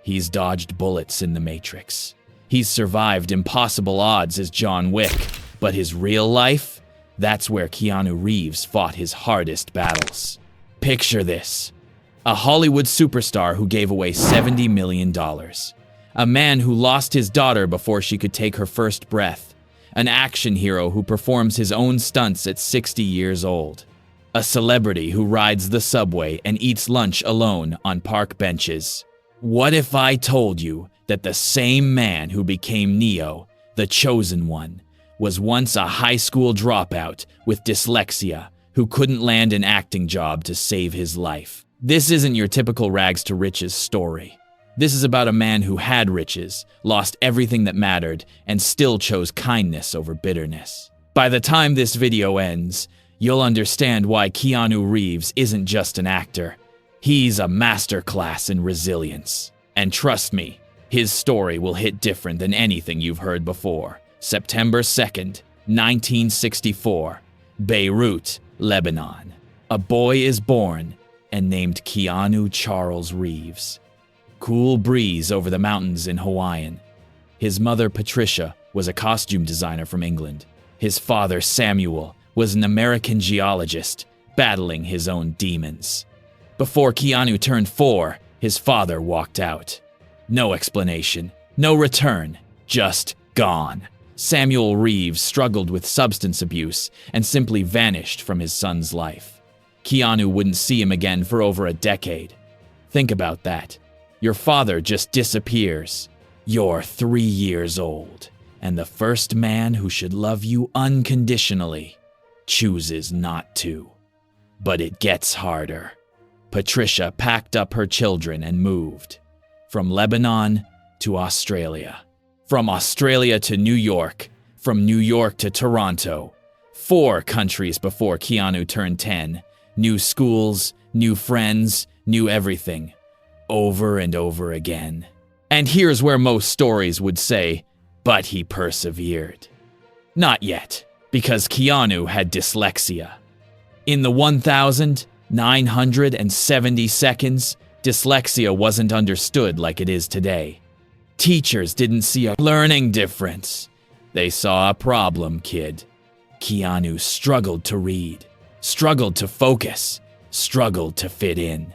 He's dodged bullets in The Matrix. He's survived impossible odds as John Wick. But his real life? That's where Keanu Reeves fought his hardest battles. Picture this. A Hollywood superstar who gave away $70 million. A man who lost his daughter before she could take her first breath. An action hero who performs his own stunts at 60 years old. A celebrity who rides the subway and eats lunch alone on park benches. What if I told you that the same man who became Neo, the chosen one, was once a high school dropout with dyslexia who couldn't land an acting job to save his life? This isn't your typical rags to riches story. This is about a man who had riches, lost everything that mattered, and still chose kindness over bitterness. By the time this video ends, you'll understand why Keanu Reeves isn't just an actor. He's a masterclass in resilience. And trust me, his story will hit different than anything you've heard before. September 2nd, 1964, Beirut, Lebanon. A boy is born and named Keanu Charles Reeves. Cool breeze over the mountains in Hawaiian. His mother, Patricia, was a costume designer from England. His father, Samuel, was an American geologist battling his own demons. Before Keanu turned 4, his father walked out. No explanation, no return, just gone. Samuel Reeves struggled with substance abuse and simply vanished from his son's life. Keanu wouldn't see him again for over a decade. Think about that. Your father just disappears. You're 3 years old, and the first man who should love you unconditionally chooses not to. But it gets harder. Patricia packed up her children and moved. From Lebanon to Australia. From Australia to New York. From New York to Toronto. 4 countries before Keanu turned 10. New schools, new friends, new everything. Over and over again. And here's where most stories would say, but he persevered. Not yet, because Keanu had dyslexia. In the 1,970 seconds, dyslexia wasn't understood like it is today. Teachers didn't see a learning difference. They saw a problem, kid. Keanu struggled to read, struggled to focus, struggled to fit in.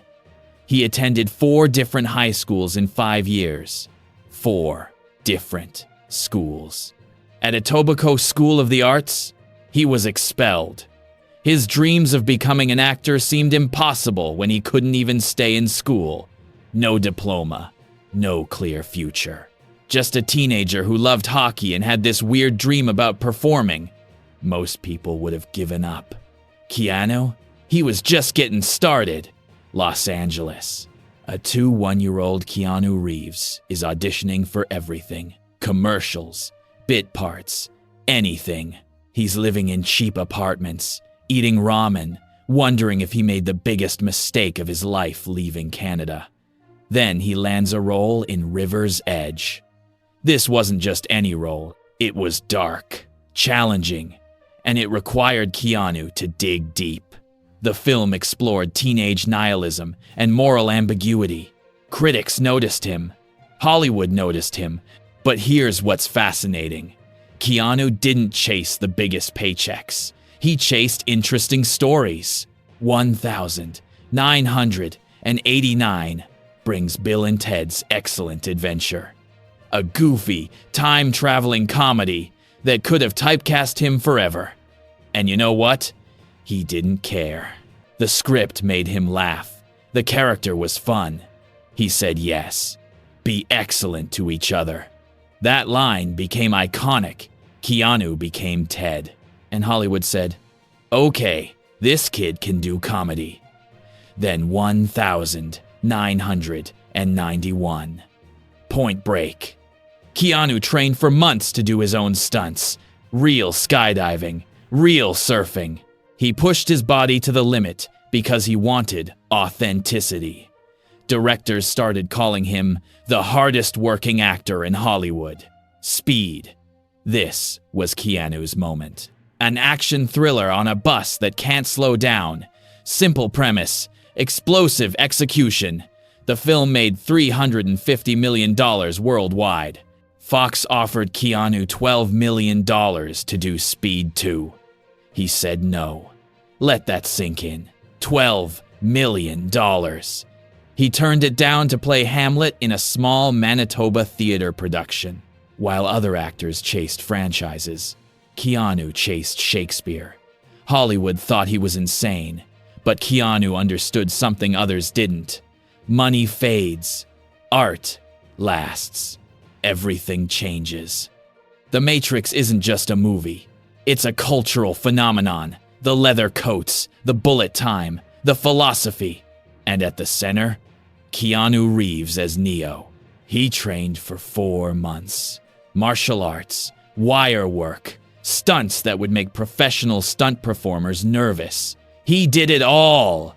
He attended 4 different high schools in 5 years. 4 different schools. At Etobicoke School of the Arts, he was expelled. His dreams of becoming an actor seemed impossible when he couldn't even stay in school. No diploma, no clear future. Just a teenager who loved hockey and had this weird dream about performing. Most people would have given up. Keanu? He was just getting started. Los Angeles. A 1-year-old Keanu Reeves is auditioning for everything. Commercials, bit parts, anything. He's living in cheap apartments, eating ramen, wondering if he made the biggest mistake of his life leaving Canada. Then he lands a role in River's Edge. This wasn't just any role. It was dark, challenging, and it required Keanu to dig deep. The film explored teenage nihilism and moral ambiguity. Critics noticed him. Hollywood noticed him. But here's what's fascinating. Keanu didn't chase the biggest paychecks. He chased interesting stories. 1,989 brings Bill and Ted's Excellent Adventure. A goofy, time-traveling comedy that could have typecast him forever. And you know what? He didn't care. The script made him laugh. The character was fun. He said yes. Be excellent to each other. That line became iconic. Keanu became Ted. And Hollywood said, okay, this kid can do comedy. Then 1,991. Point Break. Keanu trained for months to do his own stunts. Real skydiving. Real surfing. He pushed his body to the limit because he wanted authenticity. Directors started calling him the hardest working actor in Hollywood. Speed. This was Keanu's moment. An action thriller on a bus that can't slow down. Simple premise, explosive execution. The film made $350 million worldwide. Fox offered Keanu $12 million to do Speed 2. He said no. Let that sink in. $12 million. He turned it down to play Hamlet in a small Manitoba theater production. While other actors chased franchises, Keanu chased Shakespeare. Hollywood thought he was insane, but Keanu understood something others didn't. Money fades. Art lasts. Everything changes. The Matrix isn't just a movie. It's a cultural phenomenon. The leather coats, the bullet time, the philosophy. And at the center, Keanu Reeves as Neo. He trained for 4 months. Martial arts, wire work, stunts that would make professional stunt performers nervous. He did it all!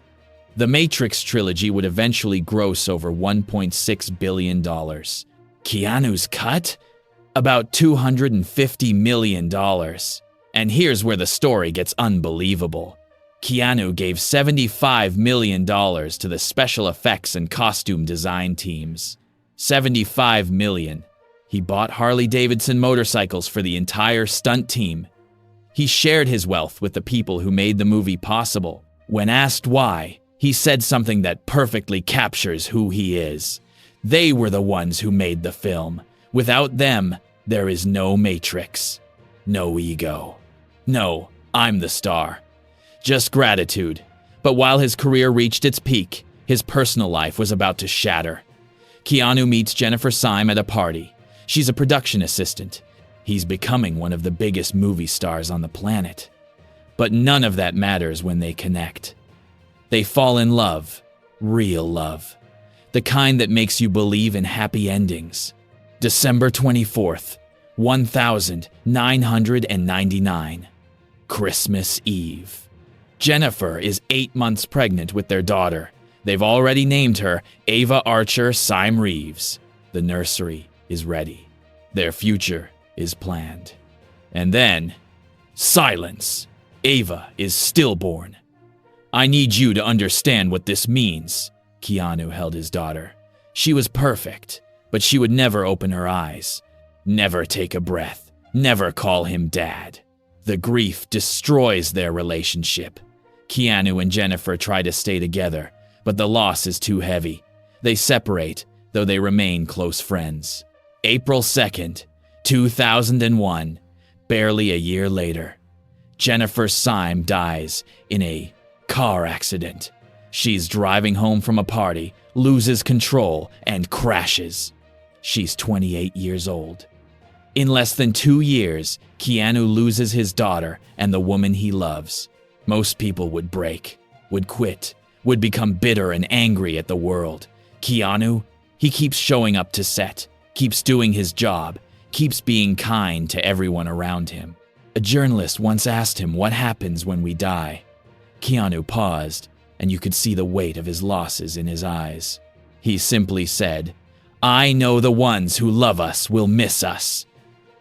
The Matrix trilogy would eventually gross over $1.6 billion. Keanu's cut? About $250 million. And here's where the story gets unbelievable. Keanu gave $75 million to the special effects and costume design teams. $75 million. He bought Harley-Davidson motorcycles for the entire stunt team. He shared his wealth with the people who made the movie possible. When asked why, he said something that perfectly captures who he is. They were the ones who made the film. Without them, there is no Matrix. No ego. No, I'm the star. Just gratitude. But while his career reached its peak, his personal life was about to shatter. Keanu meets Jennifer Syme at a party. She's a production assistant. He's becoming one of the biggest movie stars on the planet. But none of that matters when they connect. They fall in love. Real love. The kind that makes you believe in happy endings. December 24th, 1999. Christmas Eve. Jennifer is 8 months pregnant with their daughter. They've already named her Ava Archer Syme Reeves. The nursery is ready. Their future is planned. And then, silence. Ava is stillborn. I need you to understand what this means. Keanu held his daughter. She was perfect, but she would never open her eyes. Never take a breath. Never call him dad. The grief destroys their relationship. Keanu and Jennifer try to stay together, but the loss is too heavy. They separate, though they remain close friends. April 2nd, 2001, barely a year later. Jennifer Syme dies in a car accident. She's driving home from a party, loses control, and crashes. She's 28 years old. In less than 2 years, Keanu loses his daughter and the woman he loves. Most people would break, would quit, would become bitter and angry at the world. Keanu, he keeps showing up to set, keeps doing his job, keeps being kind to everyone around him. A journalist once asked him what happens when we die. Keanu paused, and you could see the weight of his losses in his eyes. He simply said, "I know the ones who love us will miss us."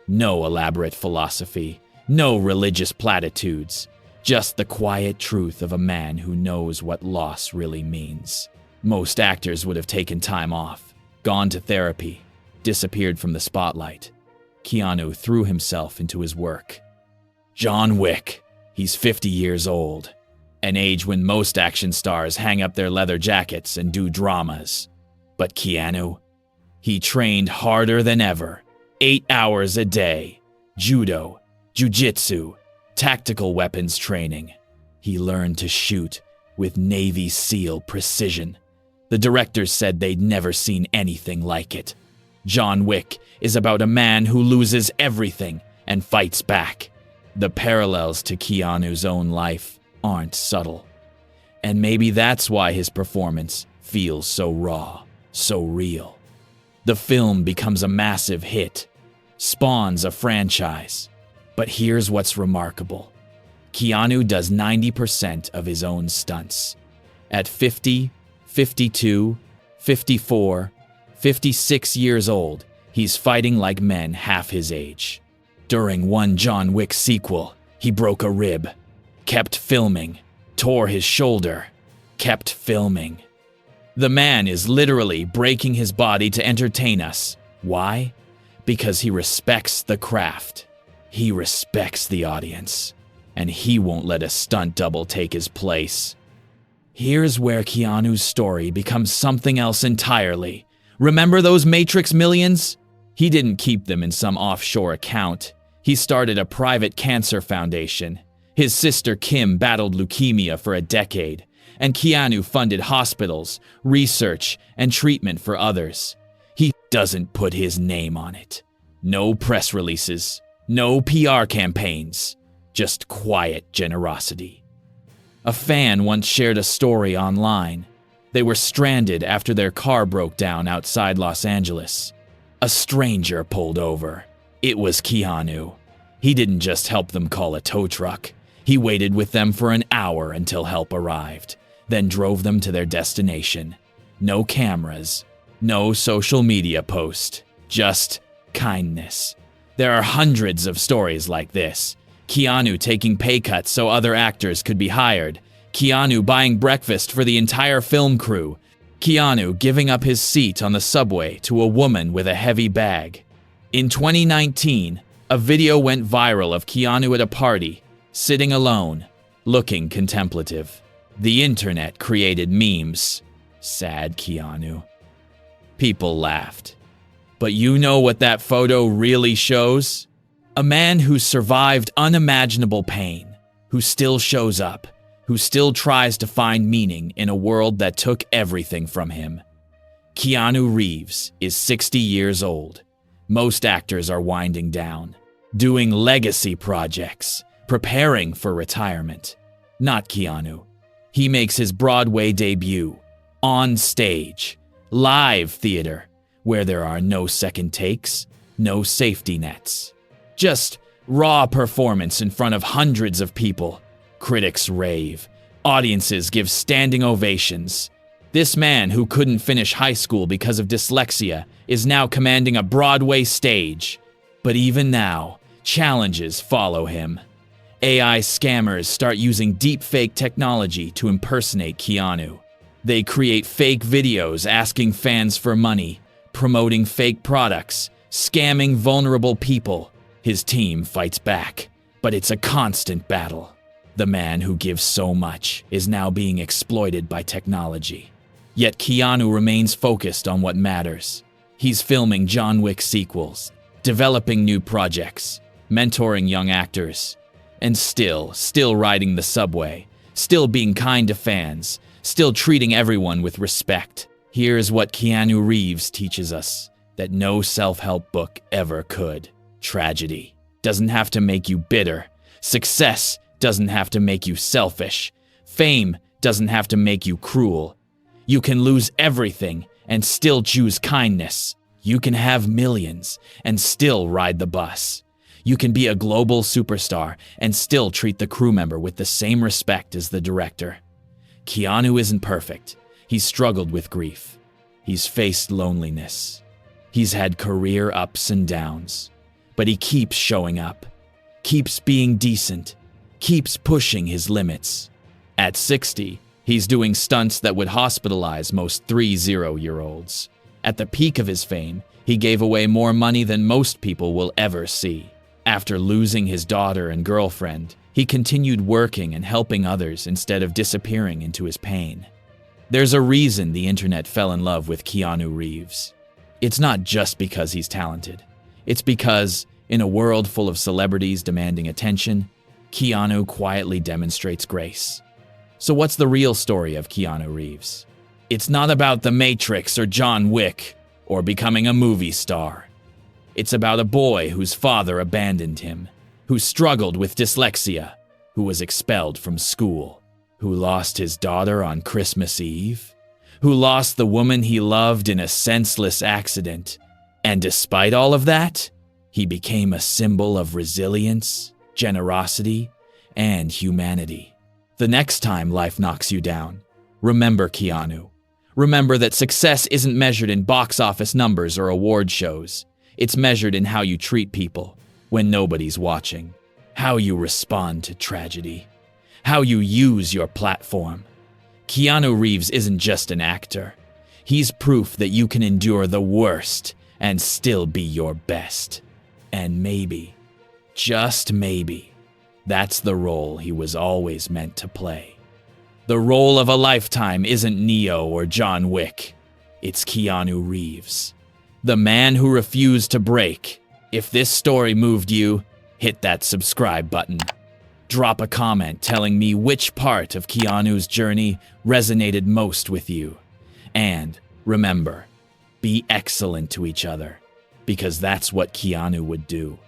No elaborate philosophy, no religious platitudes, just the quiet truth of a man who knows what loss really means. Most actors would have taken time off, gone to therapy, disappeared from the spotlight. Keanu threw himself into his work. John Wick. He's 50 years old. An age when most action stars hang up their leather jackets and do dramas. But Keanu? He trained harder than ever. 8 hours a day. Judo, jiu-jitsu, tactical weapons training. He learned to shoot with Navy SEAL precision. The directors said they'd never seen anything like it. John Wick is about a man who loses everything and fights back. The parallels to Keanu's own life aren't subtle. And maybe that's why his performance feels so raw, so real. The film becomes a massive hit, spawns a franchise. But here's what's remarkable. Keanu does 90% of his own stunts. At 50, 52, 54, 56 years old, he's fighting like men half his age. During one John Wick sequel, he broke a rib, kept filming, tore his shoulder, kept filming. The man is literally breaking his body to entertain us. Why? Because he respects the craft. He respects the audience. And he won't let a stunt double take his place. Here's where Keanu's story becomes something else entirely. Remember those Matrix millions? He didn't keep them in some offshore account. He started a private cancer foundation. His sister Kim battled leukemia for a decade, and Keanu funded hospitals, research, and treatment for others. He doesn't put his name on it. No press releases, no PR campaigns, just quiet generosity. A fan once shared a story online. They were stranded after their car broke down outside Los Angeles. A stranger pulled over. It was Keanu. He didn't just help them call a tow truck. He waited with them for an hour until help arrived, then drove them to their destination. No cameras, no social media post, just kindness. There are hundreds of stories like this. Keanu taking pay cuts so other actors could be hired. Keanu buying breakfast for the entire film crew. Keanu giving up his seat on the subway to a woman with a heavy bag. In 2019, a video went viral of Keanu at a party, sitting alone, looking contemplative. The internet created memes. Sad Keanu. People laughed. But you know what that photo really shows? A man who survived unimaginable pain, who still shows up, who still tries to find meaning in a world that took everything from him. Keanu Reeves is 60 years old. Most actors are winding down, doing legacy projects, preparing for retirement. Not Keanu. He makes his Broadway debut, on stage, live theater, where there are no second takes, no safety nets. Just raw performance in front of hundreds of people. Critics rave. Audiences give standing ovations. This man who couldn't finish high school because of dyslexia is now commanding a Broadway stage. But even now, challenges follow him. AI scammers start using deepfake technology to impersonate Keanu. They create fake videos asking fans for money, promoting fake products, scamming vulnerable people. His team fights back, but it's a constant battle. The man who gives so much is now being exploited by technology. Yet Keanu remains focused on what matters. He's filming John Wick sequels, developing new projects, mentoring young actors, and still riding the subway, still being kind to fans, still treating everyone with respect. Here's what Keanu Reeves teaches us that no self-help book ever could. Tragedy doesn't have to make you bitter. Success doesn't have to make you selfish. Fame doesn't have to make you cruel. You can lose everything and still choose kindness. You can have millions and still ride the bus. You can be a global superstar and still treat the crew member with the same respect as the director. Keanu isn't perfect. He's struggled with grief. He's faced loneliness. He's had career ups and downs. But he keeps showing up, keeps being decent, keeps pushing his limits. At 60, he's doing stunts that would hospitalize most 30-year-olds. At the peak of his fame, he gave away more money than most people will ever see. After losing his daughter and girlfriend, he continued working and helping others instead of disappearing into his pain. There's a reason the internet fell in love with Keanu Reeves. It's not just because he's talented. It's because, in a world full of celebrities demanding attention, Keanu quietly demonstrates grace. So what's the real story of Keanu Reeves? It's not about The Matrix or John Wick or becoming a movie star. It's about a boy whose father abandoned him, who struggled with dyslexia, who was expelled from school, who lost his daughter on Christmas Eve, who lost the woman he loved in a senseless accident. And despite all of that, he became a symbol of resilience, generosity, and humanity. The next time life knocks you down, remember Keanu. Remember that success isn't measured in box office numbers or award shows. It's measured in how you treat people when nobody's watching, how you respond to tragedy, how you use your platform. Keanu Reeves isn't just an actor. He's proof that you can endure the worst and still be your best. And maybe, just maybe, that's the role he was always meant to play. The role of a lifetime isn't Neo or John Wick. It's Keanu Reeves, the man who refused to break. If this story moved you, hit that subscribe button. Drop a comment telling me which part of Keanu's journey resonated most with you. And remember, be excellent to each other, because that's what Keanu would do.